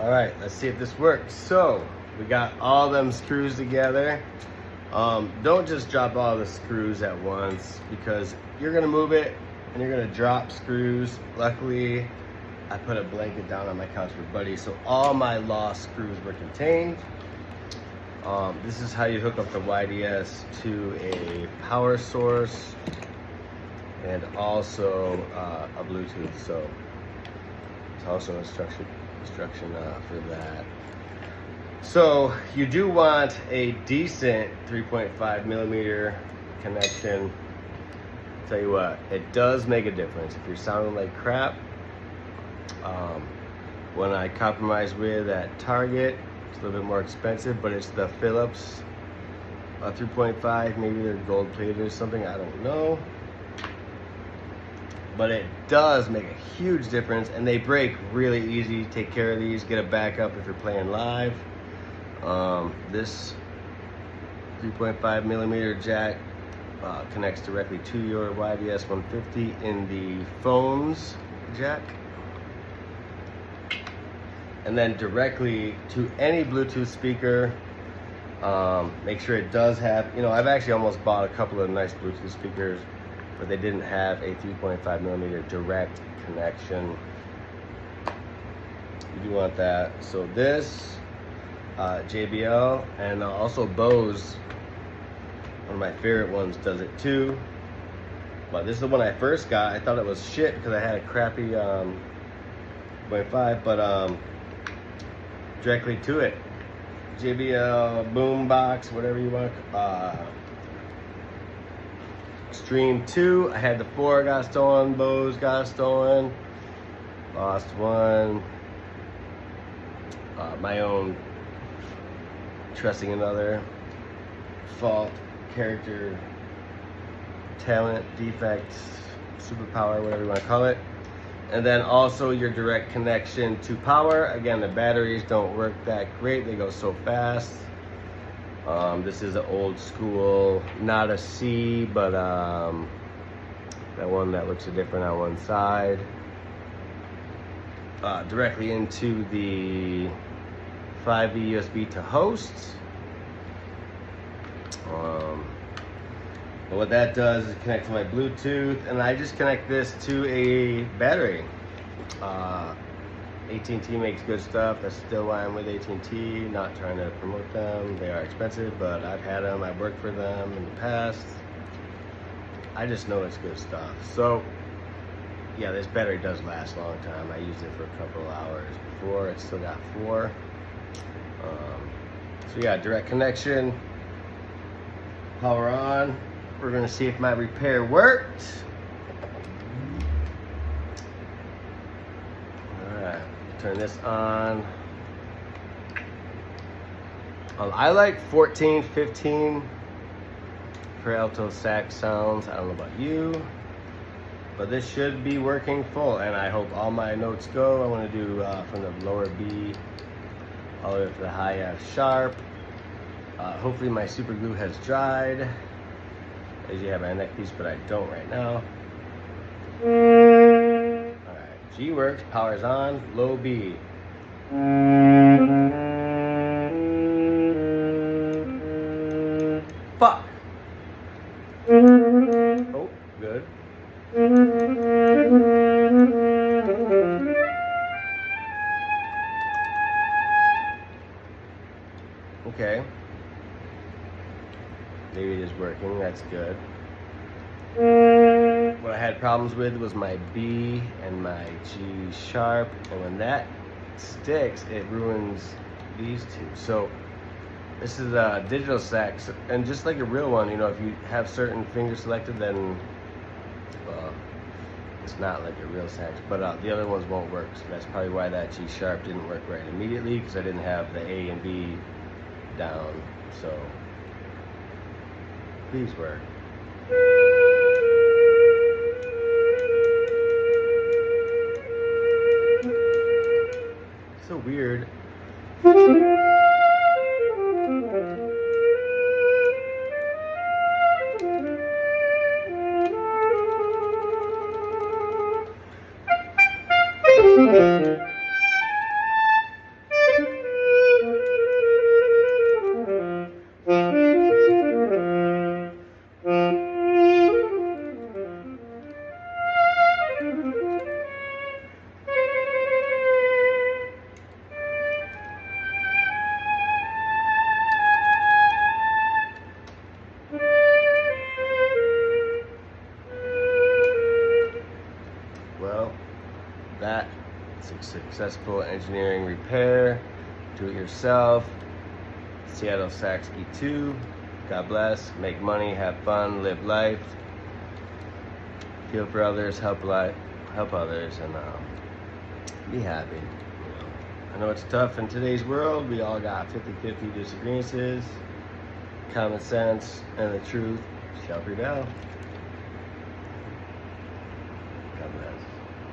All right, let's see if this works. So we got all them screws together. Don't just drop all the screws at once because you're gonna move it and you're gonna drop screws. Luckily, I put a blanket down on my couch for Buddy, so all my lost screws were contained. This is how you hook up the YDS to a power source and also a Bluetooth. So it's also instruction for that. So you do want a decent 3.5 millimeter connection. Tell you what, it does make a difference. If you're sounding like crap, when I compromise with at Target, it's a little bit more expensive, but it's the Philips 3.5. Maybe they're gold plated or something, I don't know. But it does make a huge difference, and they break really easy. Take care of these, get a backup if you're playing live. This 3.5 millimeter jack connects directly to your YDS-150 in the phones jack, and then directly to any Bluetooth speaker. Make sure it does have, I've actually almost bought a couple of nice Bluetooth speakers, but they didn't have a 3.5 millimeter direct connection. You do want that. So this JBL and also Bose, one of my favorite ones, does it too. But this is the one I first got. I thought it was shit because I had a crappy 0.5, but directly to it. JBL boombox, whatever you want. Stream 2. I had the 4, got stolen. Bose got stolen. Lost one. My own trusting another. Fault, character, talent, defect, superpower, whatever you want to call it. And then also your direct connection to power. Again, the batteries don't work that great. They go so fast. This is an old school, not a C, but that one that looks different on one side. Directly into the 5V USB to host. But what that does is connect to my Bluetooth, and I just connect this to a battery. AT&T makes good stuff. That's still why I'm with AT&T. Not trying to promote them. They are expensive, but I've had them. I've worked for them in the past. I just know it's good stuff. So yeah, this battery does last a long time. I used it for a couple of hours before. It's still got 4. So yeah, direct connection. Power on. We're gonna see if my repair worked. Alright, turn this on. I like 14, 15 for alto sax sounds. I don't know about you, but this should be working full, and I hope all my notes go. I want to do from the lower B all the way up to the high F sharp. Hopefully my super glue has dried. I usually have my neck piece, but I don't right now. Alright, G works, power's on, low B. Fuck! Oh, good. Okay. Maybe it is working, that's good. What I had problems with was my B and my G sharp, and when that sticks, it ruins these two. So this is a digital sax, and just like a real one, if you have certain fingers selected, then it's not like a real sax, but the other ones won't work. So that's probably why that G sharp didn't work right immediately, because I didn't have the A and B down. So please work. So weird. that. Successful engineering repair. Do it yourself. Seattle Saxky 2. God bless. Make money, have fun, live life. Feel for others, help others, and be happy. I know it's tough in today's world. We all got 50-50 disagreements. Common sense and the truth shall prevail.